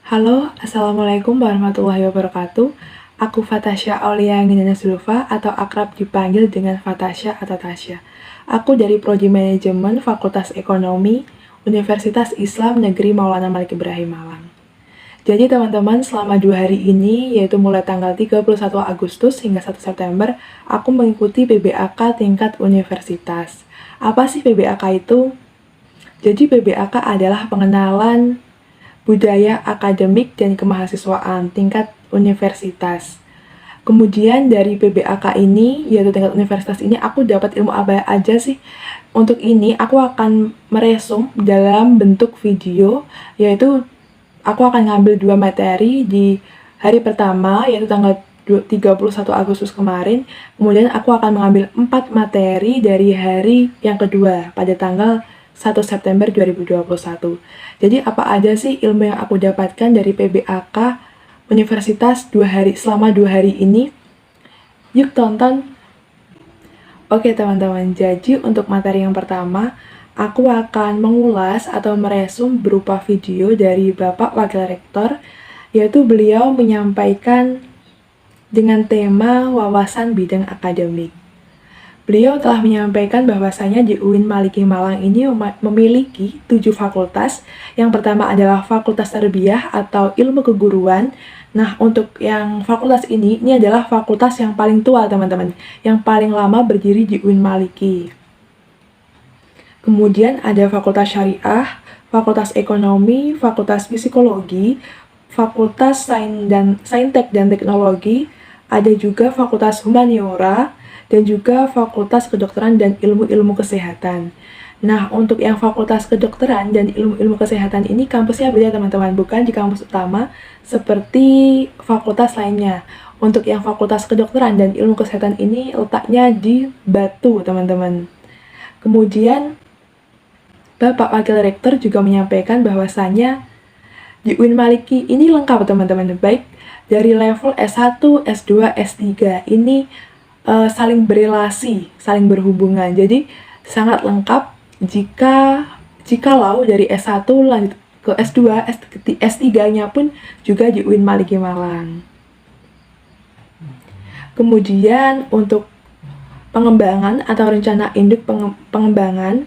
Halo, Assalamualaikum warahmatullahi wabarakatuh. Aku Fatasya Aulia Ginana Zulfa atau akrab dipanggil dengan Fatasya atau Tasya. Aku dari Prodi Manajemen Fakultas Ekonomi Universitas Islam Negeri Maulana Malik Ibrahim Malang. Jadi teman-teman, selama 2 hari ini, yaitu mulai tanggal 31 Agustus hingga 1 September, aku mengikuti PBAK tingkat universitas. Apa sih PBAK itu? Jadi PBAK adalah pengenalan budaya akademik dan kemahasiswaan tingkat universitas. Kemudian dari PBAK ini, yaitu tingkat universitas ini, aku dapat ilmu apa aja sih? Untuk ini, aku akan meresum dalam bentuk video, yaitu aku akan ngambil 2 materi di hari pertama, yaitu tanggal 31 Agustus kemarin. Kemudian aku akan mengambil 4 materi dari hari yang kedua, pada tanggal 1 September 2021. Jadi apa aja sih ilmu yang aku dapatkan dari PBAK Universitas selama 2 hari ini? Yuk tonton. Oke teman-teman, jadi untuk materi yang pertama, aku akan mengulas atau meresum berupa video dari Bapak Wakil Rektor, yaitu beliau menyampaikan dengan tema wawasan bidang akademik. Beliau telah menyampaikan bahwasanya di UIN Maliki Malang ini memiliki 7 fakultas. Yang pertama adalah Fakultas Tarbiyah atau Ilmu Keguruan. Nah, untuk yang fakultas ini adalah fakultas yang paling tua, teman-teman. Yang paling lama berdiri di UIN Maliki. Kemudian ada Fakultas Syariah, Fakultas Ekonomi, Fakultas Psikologi, Fakultas Saintek dan Teknologi, ada juga Fakultas Humaniora, dan juga Fakultas Kedokteran dan Ilmu-Ilmu Kesehatan. Nah, untuk yang Fakultas Kedokteran dan Ilmu-Ilmu Kesehatan ini kampusnya beda teman-teman, bukan di kampus utama seperti fakultas lainnya. Untuk yang Fakultas Kedokteran dan Ilmu Kesehatan ini letaknya di Batu, teman-teman. Kemudian, Bapak Wakil Rektor juga menyampaikan bahwasannya di UIN Maliki ini lengkap teman-teman, baik dari level S1, S2, S3. Ini saling berelasi, saling berhubungan. Jadi sangat lengkap jikalau dari S1 lanjut ke S2, S3-nya pun juga di UIN Maliki Malang. Kemudian untuk pengembangan atau rencana induk pengembangan,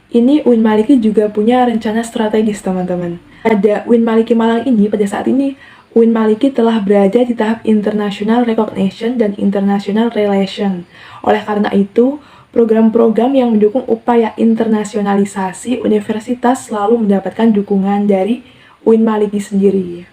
ini UIN Maliki juga punya rencana strategis teman-teman. Pada UIN Maliki Malang ini, pada saat ini UIN Maliki telah berada di tahap International Recognition dan International Relation. Oleh karena itu, program-program yang mendukung upaya internasionalisasi universitas selalu mendapatkan dukungan dari UIN Maliki sendiri.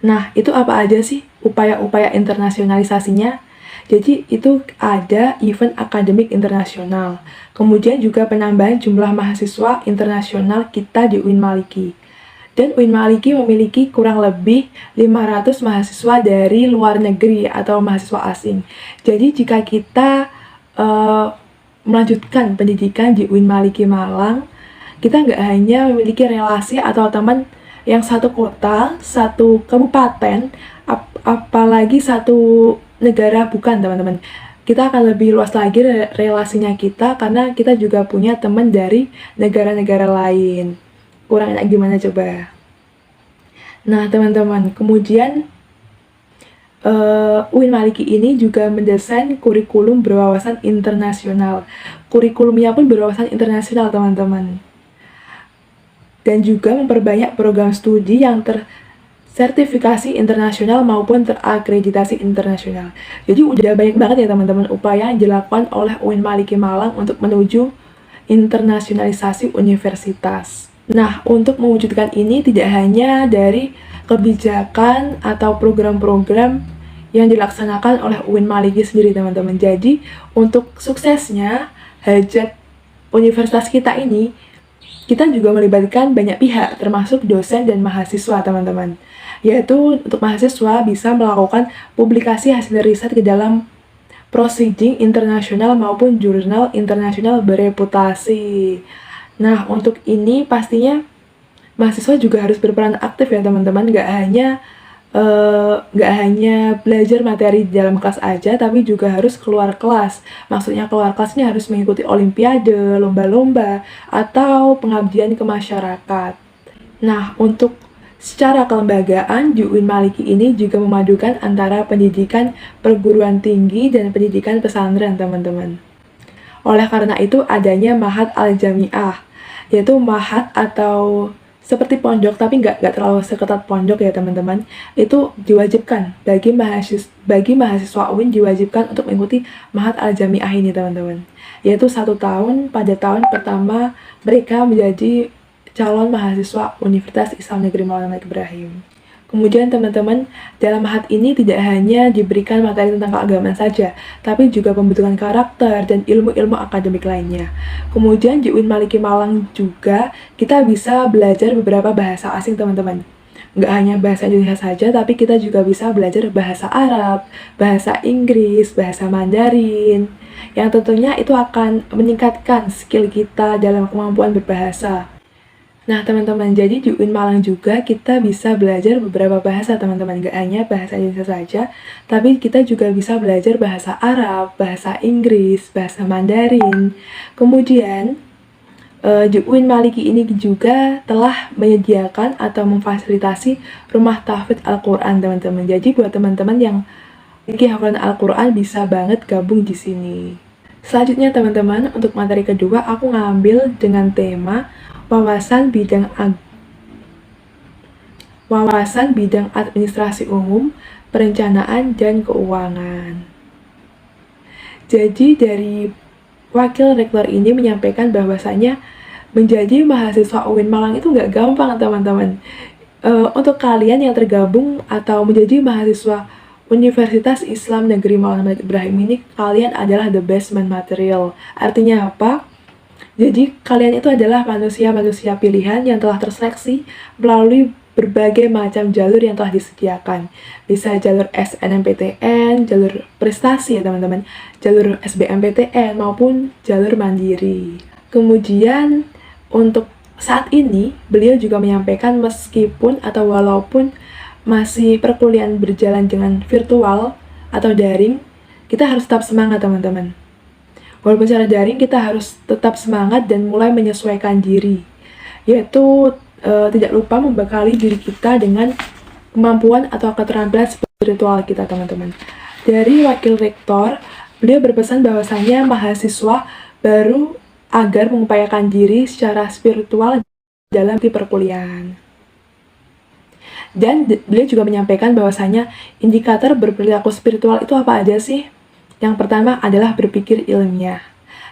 Nah, itu apa aja sih upaya-upaya internasionalisasinya? Jadi, itu ada event akademik internasional. Kemudian juga penambahan jumlah mahasiswa internasional kita di UIN Maliki. Dan UIN Maliki memiliki kurang lebih 500 mahasiswa dari luar negeri atau mahasiswa asing. Jadi jika kita melanjutkan pendidikan di UIN Maliki Malang, kita nggak hanya memiliki relasi atau teman yang satu kota, satu kabupaten, apalagi satu negara, bukan teman-teman. Kita akan lebih luas lagi relasinya kita karena kita juga punya teman dari negara-negara lain. Kurang enak gimana coba? Nah teman-teman, kemudian UIN Maliki ini juga mendesain kurikulum berwawasan internasional. Kurikulumnya pun berwawasan internasional teman-teman. Dan juga memperbanyak program studi yang tersertifikasi internasional maupun terakreditasi internasional. Jadi udah banyak banget ya teman-teman upaya yang dilakukan oleh UIN Maliki Malang untuk menuju internasionalisasi universitas. Nah, untuk mewujudkan ini tidak hanya dari kebijakan atau program-program yang dilaksanakan oleh UIN Maliki sendiri, teman-teman. Jadi, untuk suksesnya hajat universitas kita ini, kita juga melibatkan banyak pihak, termasuk dosen dan mahasiswa, teman-teman. Yaitu, untuk mahasiswa bisa melakukan publikasi hasil riset ke dalam proceeding internasional maupun jurnal internasional bereputasi. Nah, untuk ini pastinya mahasiswa juga harus berperan aktif ya teman-teman, nggak hanya belajar materi di dalam kelas aja, tapi juga harus keluar kelas. Maksudnya keluar kelas ini harus mengikuti olimpiade, lomba-lomba, atau pengabdian ke masyarakat. Nah, untuk Secara kelembagaan, Ju'in Maliki ini juga memadukan antara pendidikan perguruan tinggi dan pendidikan pesantren, teman-teman. Oleh karena itu, adanya Ma'had Al-Jami'ah, yaitu Ma'had atau seperti pondok, tapi nggak terlalu seketat pondok ya teman-teman. Itu diwajibkan bagi mahasiswa UIN diwajibkan untuk mengikuti Ma'had Al-Jami'ah ini teman-teman. Yaitu 1 tahun pada tahun pertama mereka menjadi calon mahasiswa Universitas Islam Negeri Maulana Malik Ibrahim. Kemudian teman-teman, dalam Ma'had ini tidak hanya diberikan materi tentang keagamaan saja, tapi juga pembentukan karakter dan ilmu-ilmu akademik lainnya. Kemudian di UIN Maliki Malang juga kita bisa belajar beberapa bahasa asing teman-teman. Nggak hanya bahasa Indonesia saja, tapi kita juga bisa belajar bahasa Arab, bahasa Inggris, bahasa Mandarin, yang tentunya itu akan meningkatkan skill kita dalam kemampuan berbahasa. Nah teman-teman, jadi di UIN Malang juga kita bisa belajar beberapa bahasa teman-teman, gak hanya bahasa Indonesia saja, tapi kita juga bisa belajar bahasa Arab, bahasa Inggris, bahasa Mandarin. Kemudian di UIN Maliki ini juga telah menyediakan atau memfasilitasi rumah tahfidz Al-Quran teman-teman. Jadi buat teman-teman yang memiliki hafalan Al-Quran bisa banget gabung di sini. Selanjutnya teman-teman, untuk materi kedua aku ngambil dengan tema wawasan bidang administrasi umum, perencanaan, dan keuangan. Jadi dari wakil rektor ini menyampaikan bahwasanya menjadi mahasiswa UIN Malang itu nggak gampang teman-teman. Untuk kalian yang tergabung atau menjadi mahasiswa Universitas Islam Negeri Maulana Malik Ibrahim ini, kalian adalah the best man material. Artinya apa? Jadi kalian itu adalah manusia-manusia pilihan yang telah terseleksi melalui berbagai macam jalur yang telah disediakan. Bisa jalur SNMPTN, jalur prestasi ya teman-teman, jalur SBMPTN maupun jalur mandiri. Kemudian untuk saat ini beliau juga menyampaikan meskipun atau walaupun masih perkuliahan berjalan dengan virtual atau daring, kita harus tetap semangat teman-teman. Walaupun secara daring, kita harus tetap semangat dan mulai menyesuaikan diri, yaitu tidak lupa membekali diri kita dengan kemampuan atau keterampilan spiritual kita teman-teman. Dari wakil rektor, beliau berpesan bahwasanya mahasiswa baru agar mengupayakan diri secara spiritual dalam perkuliahan. Dan beliau juga menyampaikan bahwasanya indikator berperilaku spiritual itu apa aja sih? Yang pertama adalah berpikir ilmiah,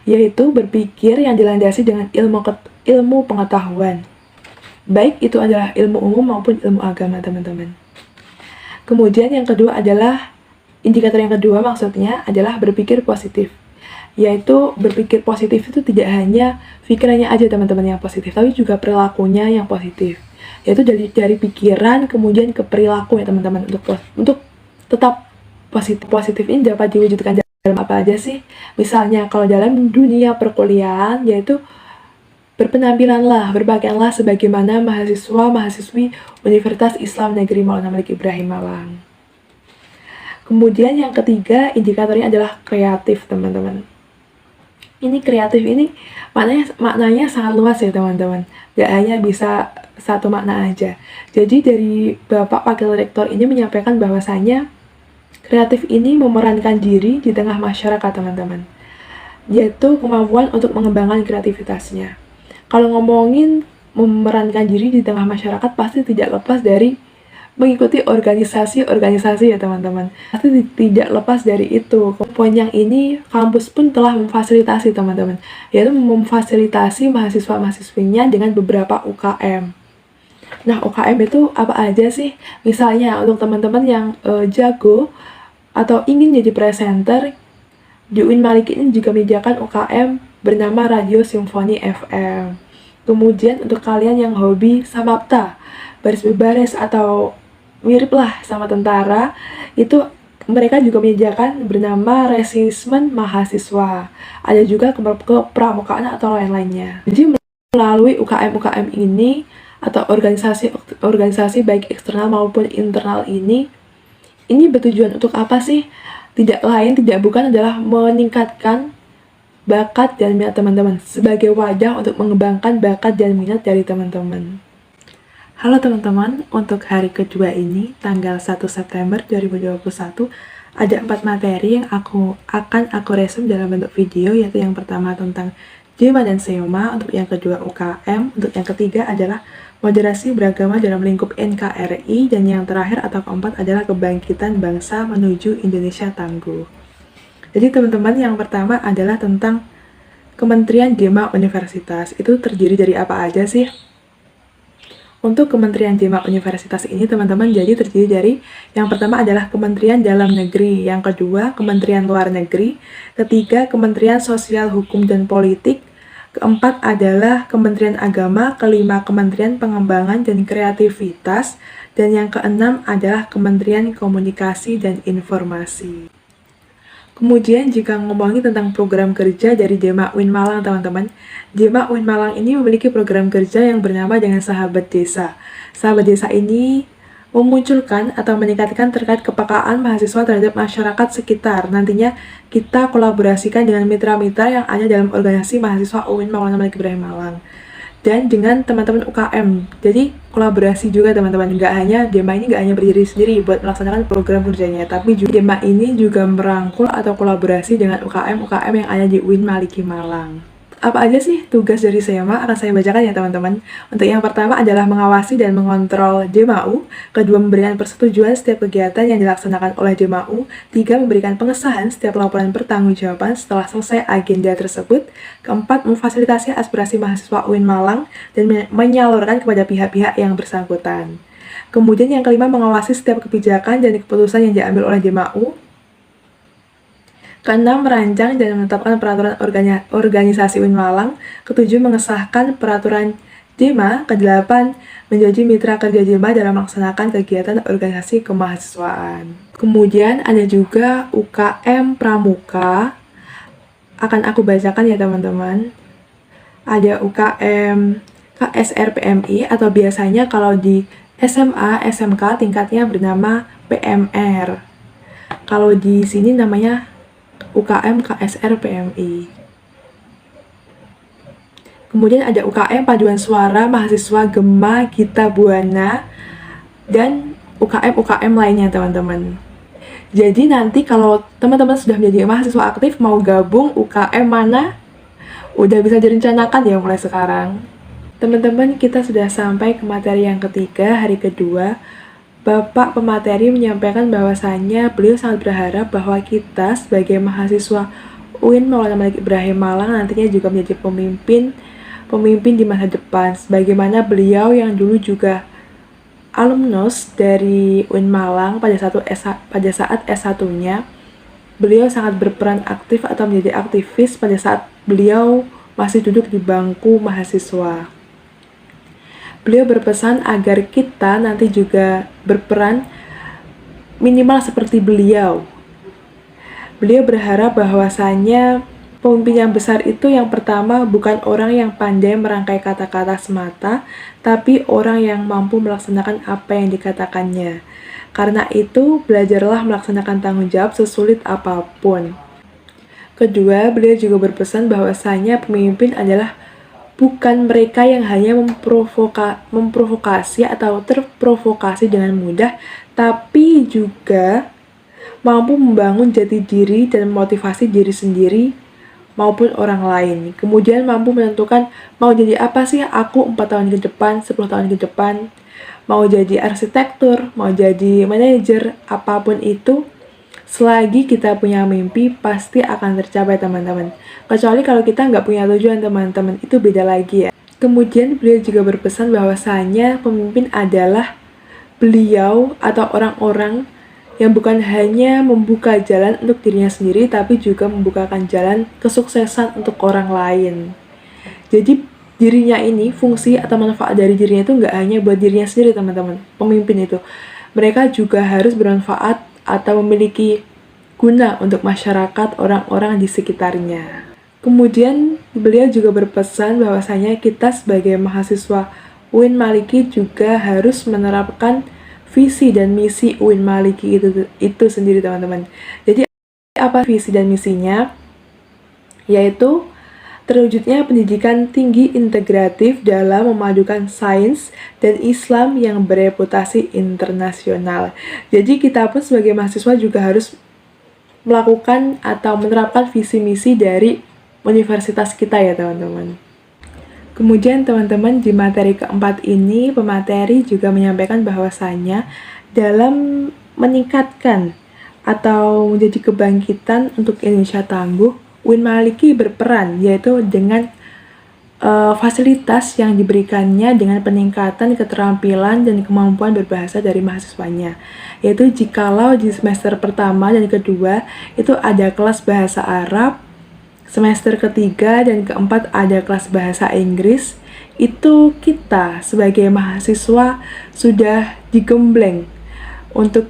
yaitu berpikir yang dilandasi dengan ilmu pengetahuan. Baik itu adalah ilmu umum maupun ilmu agama, teman-teman. Kemudian yang kedua adalah, indikator yang kedua maksudnya adalah berpikir positif. Yaitu berpikir positif itu tidak hanya pikirannya aja teman-teman yang positif, tapi juga perilakunya yang positif. Yaitu dari pikiran kemudian ke perilaku ya teman-teman, untuk tetap positif ini dapat diwujudkan dalam apa aja sih? Misalnya kalau dalam dunia perkuliahan, yaitu berpakaianlah sebagaimana mahasiswa-mahasiswi Universitas Islam Negeri Maulana Malik Ibrahim Malang. Kemudian yang ketiga, indikatornya adalah kreatif teman-teman. Ini kreatif ini maknanya sangat luas ya teman-teman. Gak hanya bisa satu makna aja. Jadi dari Bapak Wakil Rektor ini menyampaikan bahwasanya kreatif ini memerankan diri di tengah masyarakat, teman-teman. Yaitu kemampuan untuk mengembangkan kreativitasnya. Kalau ngomongin memerankan diri di tengah masyarakat, pasti tidak lepas dari mengikuti organisasi-organisasi ya, teman-teman. Pasti tidak lepas dari itu. Poin yang ini, kampus pun telah memfasilitasi, teman-teman. Yaitu memfasilitasi mahasiswa-mahasiswinya dengan beberapa UKM. Nah, UKM itu apa aja sih? Misalnya, untuk teman-teman yang jago atau ingin jadi presenter, di UIN Maliki ini juga menyediakan UKM bernama Radio Simfoni FM. Kemudian untuk kalian yang hobi samapta, baris berbaris atau mirip lah sama tentara, itu mereka juga menyediakan bernama Resismen Mahasiswa. Ada juga kepramukaan atau lain-lainnya. Jadi melalui UKM-UKM ini atau organisasi baik eksternal maupun internal ini bertujuan untuk apa sih? Tidak bukan adalah meningkatkan bakat dan minat teman-teman sebagai wadah untuk mengembangkan bakat dan minat dari teman-teman. Halo teman-teman, untuk hari kedua ini, tanggal 1 September 2021, ada 4 materi yang akan aku resum dalam bentuk video, yaitu yang pertama tentang JEMA dan SEOMA, untuk yang kedua UKM, untuk yang ketiga adalah moderasi beragama dalam lingkup NKRI, dan yang terakhir atau keempat adalah kebangkitan bangsa menuju Indonesia tangguh. Jadi teman-teman, yang pertama adalah tentang Kementerian JEMA Universitas. Itu terdiri dari apa aja sih? Untuk Kementerian JEMA Universitas ini, teman-teman, jadi terdiri dari yang pertama adalah Kementerian Dalam Negeri, yang kedua Kementerian Luar Negeri, ketiga Kementerian Sosial, Hukum, dan Politik, keempat adalah Kementerian Agama, kelima Kementerian Pengembangan dan Kreativitas, dan yang keenam adalah Kementerian Komunikasi dan Informasi. Kemudian jika ngomongin tentang program kerja dari JEMA UIN Malang, teman-teman, JEMA UIN Malang ini memiliki program kerja yang bernama dengan Sahabat Desa. Sahabat Desa ini memunculkan atau meningkatkan terkait kepekaan mahasiswa terhadap masyarakat sekitar. Nantinya kita kolaborasikan dengan mitra-mitra yang ada dalam organisasi mahasiswa UIN Maulana Malik Ibrahim Malang. Dan dengan teman-teman UKM. Jadi kolaborasi juga teman-teman, JEMA ini nggak hanya berdiri sendiri buat melaksanakan program kerjanya, tapi juga JEMA ini juga merangkul atau kolaborasi dengan UKM-UKM yang ada di UIN Maliki Malang. Apa aja sih tugas dari SEOMA? Akan saya bacakan ya teman-teman. Untuk yang pertama adalah mengawasi dan mengontrol JEMAU, kedua memberikan persetujuan setiap kegiatan yang dilaksanakan oleh JEMAU, tiga memberikan pengesahan setiap laporan pertanggungjawaban setelah selesai agenda tersebut, keempat memfasilitasi aspirasi mahasiswa UIN Malang dan menyalurkan kepada pihak-pihak yang bersangkutan. Kemudian yang kelima mengawasi setiap kebijakan dan keputusan yang diambil oleh JEMAU. Keenam, merancang dan menetapkan peraturan organisasi UIN Malang. Ketujuh, mengesahkan peraturan JEMA. Kedelapan, menjadi mitra kerja JEMA dalam melaksanakan kegiatan organisasi kemahasiswaan. Kemudian ada juga UKM Pramuka. Akan aku bacakan ya teman-teman. Ada UKM KSR-PMI atau biasanya kalau di SMA, SMK tingkatnya bernama PMR. Kalau di sini namanya UKM KSR PMI. Kemudian ada UKM Paduan Suara Mahasiswa Gema Gita Buana dan UKM-UKM lainnya teman-teman. Jadi nanti kalau teman-teman sudah menjadi mahasiswa aktif mau gabung UKM mana, udah bisa direncanakan ya mulai sekarang. Teman-teman, kita sudah sampai ke materi yang ketiga, hari kedua. Bapak pemateri menyampaikan bahwasannya beliau sangat berharap bahwa kita sebagai mahasiswa UIN Maulana Malik Ibrahim Malang nantinya juga menjadi pemimpin di masa depan. Sebagaimana beliau yang dulu juga alumnus dari UIN Malang pada saat S1-nya, beliau sangat berperan aktif atau menjadi aktivis pada saat beliau masih duduk di bangku mahasiswa. Beliau berpesan agar kita nanti juga berperan minimal seperti beliau. Beliau berharap bahwasannya pemimpin yang besar itu yang pertama bukan orang yang pandai merangkai kata-kata semata, tapi orang yang mampu melaksanakan apa yang dikatakannya. Karena itu, belajarlah melaksanakan tanggung jawab sesulit apapun. Kedua, beliau juga berpesan bahwasannya pemimpin adalah bukan mereka yang hanya memprovokasi atau terprovokasi dengan mudah, tapi juga mampu membangun jati diri dan memotivasi diri sendiri maupun orang lain. Kemudian mampu menentukan mau jadi apa sih aku 4 tahun ke depan, 10 tahun ke depan, mau jadi arsitektur, mau jadi manajer, apapun itu. Selagi kita punya mimpi, pasti akan tercapai teman-teman. Kecuali kalau kita nggak punya tujuan teman-teman, itu beda lagi ya. Kemudian beliau juga berpesan bahwasanya pemimpin adalah beliau atau orang-orang yang bukan hanya membuka jalan untuk dirinya sendiri, tapi juga membukakan jalan kesuksesan untuk orang lain. Jadi dirinya ini, fungsi atau manfaat dari dirinya itu nggak hanya buat dirinya sendiri teman-teman. Pemimpin itu, mereka juga harus bermanfaat atau memiliki guna untuk masyarakat orang-orang di sekitarnya. Kemudian beliau juga berpesan bahwasanya kita sebagai mahasiswa UIN Maliki juga harus menerapkan visi dan misi UIN Maliki itu sendiri teman-teman. Jadi apa visi dan misinya? Yaitu terwujudnya pendidikan tinggi integratif dalam memadukan sains dan Islam yang bereputasi internasional. Jadi kita pun sebagai mahasiswa juga harus melakukan atau menerapkan visi misi dari universitas kita ya teman-teman. Kemudian teman-teman di materi keempat ini, pemateri juga menyampaikan bahwasannya dalam meningkatkan atau menjadi kebangkitan untuk Indonesia tangguh, UIN Maliki berperan yaitu dengan fasilitas yang diberikannya dengan peningkatan keterampilan dan kemampuan berbahasa dari mahasiswanya. Yaitu jikalau di semester pertama dan kedua itu ada kelas bahasa Arab, semester ketiga dan keempat ada kelas bahasa Inggris, itu kita sebagai mahasiswa sudah digembleng untuk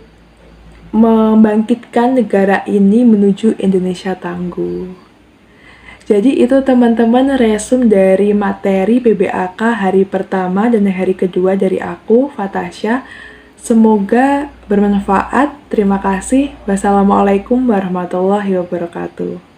membangkitkan negara ini menuju Indonesia tangguh. Jadi itu teman-teman resume dari materi PBAK hari pertama dan hari kedua dari aku, Fatasha. Semoga bermanfaat. Terima kasih. Wassalamualaikum warahmatullahi wabarakatuh.